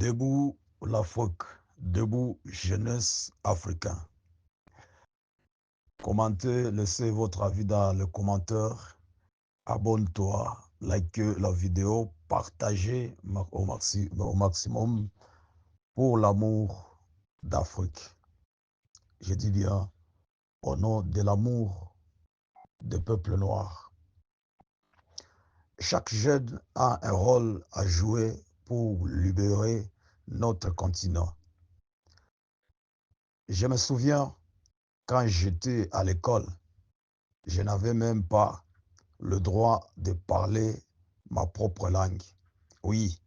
Debout l'Afrique, debout jeunesse africain. Commentez, laissez votre avis dans le commentaire. Abonne-toi, like la vidéo, partagez au maximum pour l'amour d'Afrique. Je dis bien au nom de l'amour des peuples noirs. Chaque jeune a un rôle à jouer pour libérer notre continent. Je me souviens, quand j'étais à l'école, je n'avais même pas le droit de parler ma propre langue. Oui,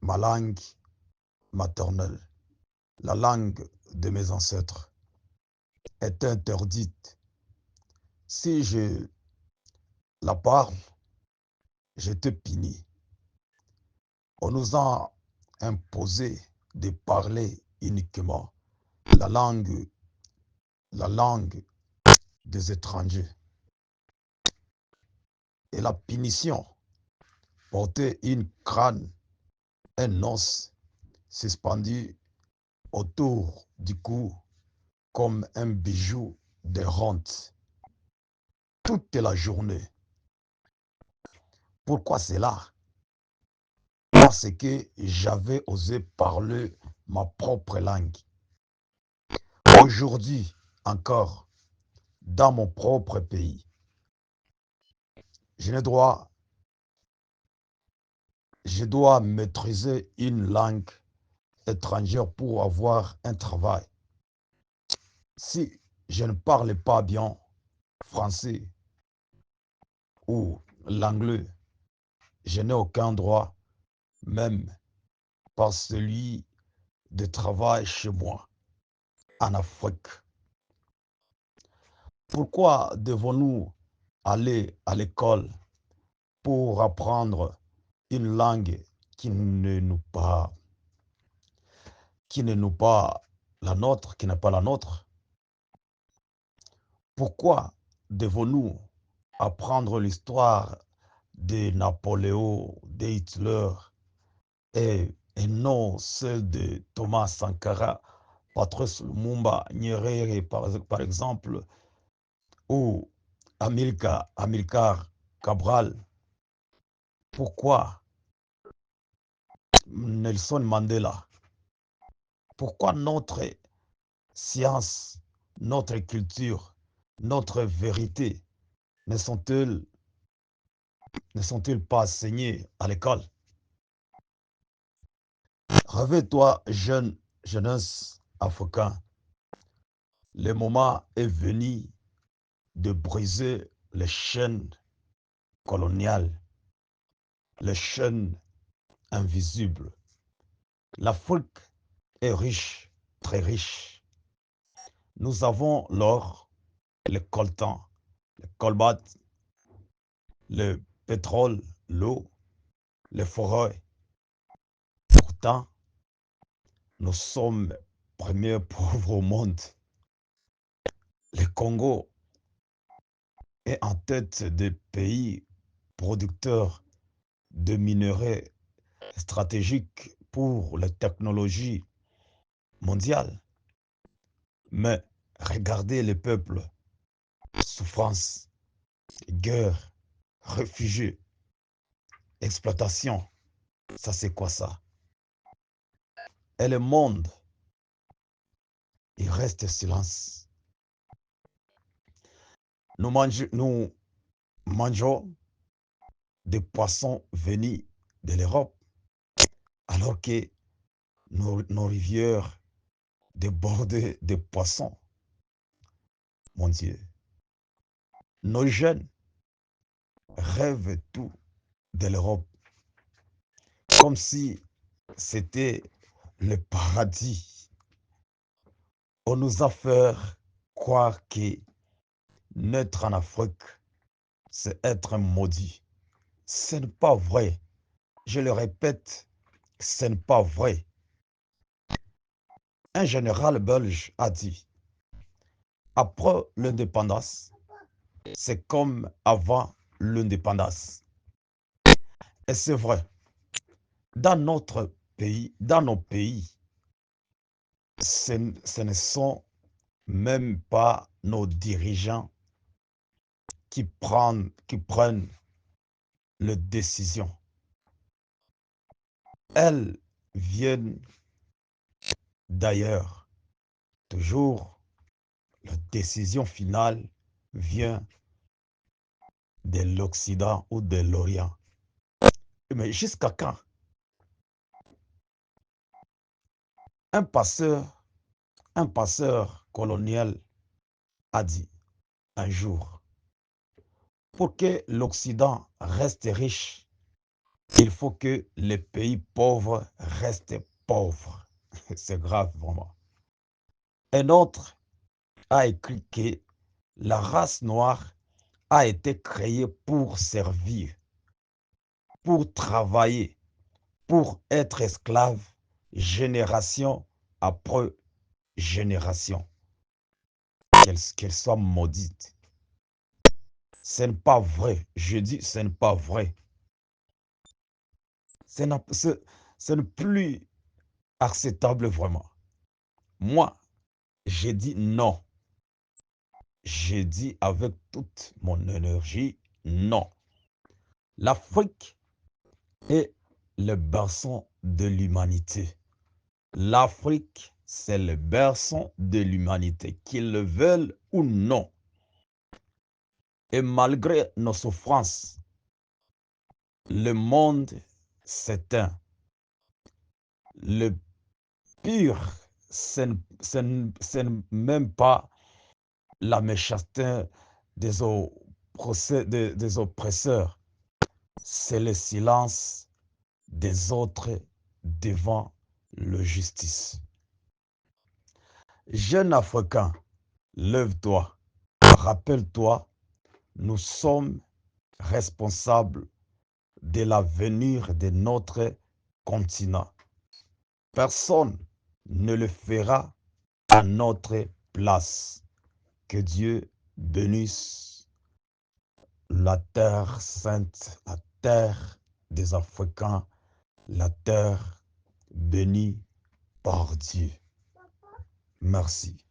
ma langue maternelle, la langue de mes ancêtres, est interdite. Si je la parle, j'étais puni. On nous a imposé de parler uniquement la langue, la langue des étrangers. Et la punition portait une crâne, un os suspendu autour du cou comme un bijou de honte toute la journée. Pourquoi cela? Parce que j'avais osé parler ma propre langue. Aujourd'hui encore, dans mon propre pays, je dois maîtriser une langue étrangère pour avoir un travail. Si je ne parle pas bien français ou l'anglais, je n'ai aucun droit, même pas celui de travail chez moi, en Afrique. Pourquoi devons-nous aller à l'école pour apprendre une langue qui ne nous pas, qui ne nous pas la nôtre, qui n'est pas la nôtre? Pourquoi devons-nous apprendre l'histoire de Napoléon, de Hitler et non celle de Thomas Sankara, Patrice Lumumba Nyerere par exemple, ou Amilcar Cabral? Pourquoi Nelson Mandela? Pourquoi notre science, notre culture, notre vérité ne sont-elles pas enseignées à l'école? Réveille-toi, jeunesse africain. Le moment est venu de briser les chaînes coloniales, les chaînes invisibles. L'Afrique est riche, très riche. Nous avons l'or, le coltan, le colbert, le pétrole, l'eau, les forêts. Pourtant, nous sommes premiers pauvres au monde. Le Congo est en tête des pays producteurs de minerais stratégiques pour la technologie mondiale. Mais regardez les peuples, souffrance, guerre, réfugiés, exploitation. Ça, c'est quoi ça? Et le monde, il reste silence. Nous mangeons des poissons venus de l'Europe, alors que nos rivières débordent de poissons. Mon Dieu, nos jeunes rêvent tout de l'Europe, comme si c'était le paradis. On nous a fait croire que naître en Afrique, c'est être maudit. Ce n'est pas vrai. Je le répète, ce n'est pas vrai. Un général belge a dit, après l'indépendance, c'est comme avant l'indépendance. Et c'est vrai, dans notre nos pays, ce ne sont même pas nos dirigeants qui prennent les décisions. Elles viennent d'ailleurs. Toujours, la décision finale vient de l'Occident ou de l'Orient. Mais jusqu'à quand? Un passeur, un passeur colonial a dit un jour, pour que l'Occident reste riche, il faut que les pays pauvres restent pauvres. C'est grave, vraiment. Un autre a écrit que la race noire a été créée pour servir, pour travailler, pour être esclave, génération après génération. Qu'elle soit maudite. Ce n'est pas vrai. Je dis, ce n'est pas vrai. Ce n'est plus acceptable vraiment. Moi, j'ai dit non. J'ai dit avec toute mon énergie, non. L'Afrique est le berceau de l'humanité. L'Afrique, c'est le berceau de l'humanité, qu'ils le veulent ou non. Et malgré nos souffrances, le monde s'éteint. Le pire, c'est même pas la méchanceté des oppresseurs, c'est le silence des autres devant la justice. Jeune Africain, lève-toi, rappelle-toi, nous sommes responsables de l'avenir de notre continent. Personne ne le fera à notre place. Que Dieu bénisse la terre sainte, la terre des Africains, la terre bénie par Dieu. Merci.